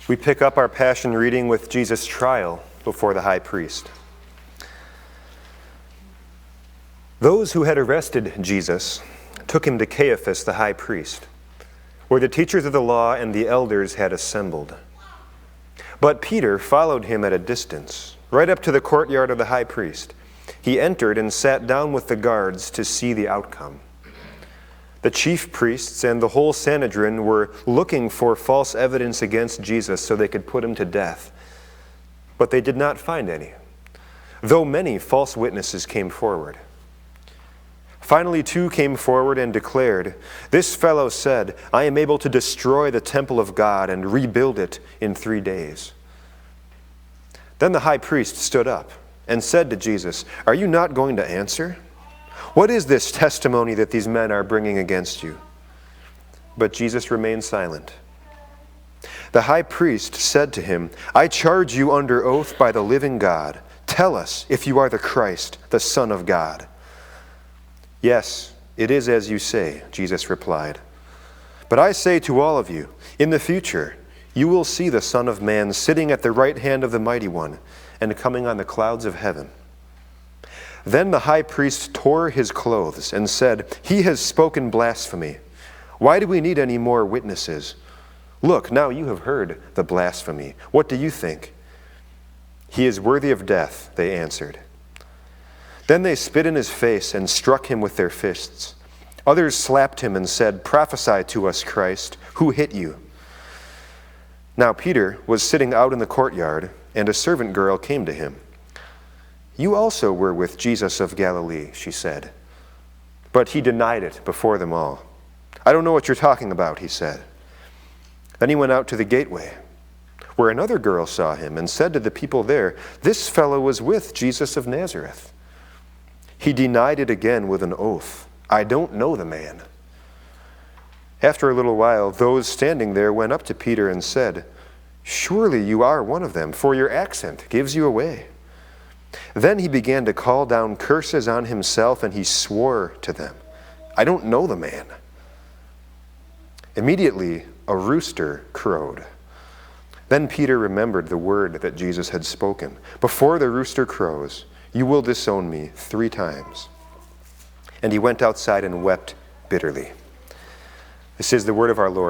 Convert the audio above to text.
We pick up our passion reading with Jesus' trial before the high priest. Those who had arrested Jesus took him to Caiaphas the high priest, where the teachers of the law and the elders had assembled. But Peter followed him at a distance, right up to the courtyard of the high priest. He entered and sat down with the guards to see the outcome. The chief priests and the whole Sanhedrin were looking for false evidence against Jesus so they could put him to death. But they did not find any, though many false witnesses came forward. Finally, 2 came forward and declared, "This fellow said, 'I am able to destroy the temple of God and rebuild it in 3 days.'" Then the high priest stood up and said to Jesus, "Are you not going to answer? What is this testimony that these men are bringing against you?" But Jesus remained silent. The high priest said to him, "I charge you under oath by the living God. Tell us if you are the Christ, the Son of God." "Yes, it is as you say," Jesus replied. "But I say to all of you, in the future you will see the Son of Man sitting at the right hand of the Mighty One and coming on the clouds of heaven." Then the high priest tore his clothes and said, "He has spoken blasphemy. Why do we need any more witnesses? Look, now you have heard the blasphemy. What do you think?" "He is worthy of death," they answered. Then they spit in his face and struck him with their fists. Others slapped him and said, "Prophesy to us, Christ. Who hit you?" Now Peter was sitting out in the courtyard, and a servant girl came to him. "You also were with Jesus of Galilee," she said. But he denied it before them all. "I don't know what you're talking about," he said. Then he went out to the gateway, where another girl saw him and said to the people there, "This fellow was with Jesus of Nazareth." He denied it again with an oath, "I don't know the man." After a little while, those standing there went up to Peter and said, "Surely you are one of them, for your accent gives you away." Then he began to call down curses on himself, and he swore to them, "I don't know the man." Immediately a rooster crowed. Then Peter remembered the word that Jesus had spoken, "Before the rooster crows, you will disown me 3 times." And he went outside and wept bitterly. This is the word of our Lord.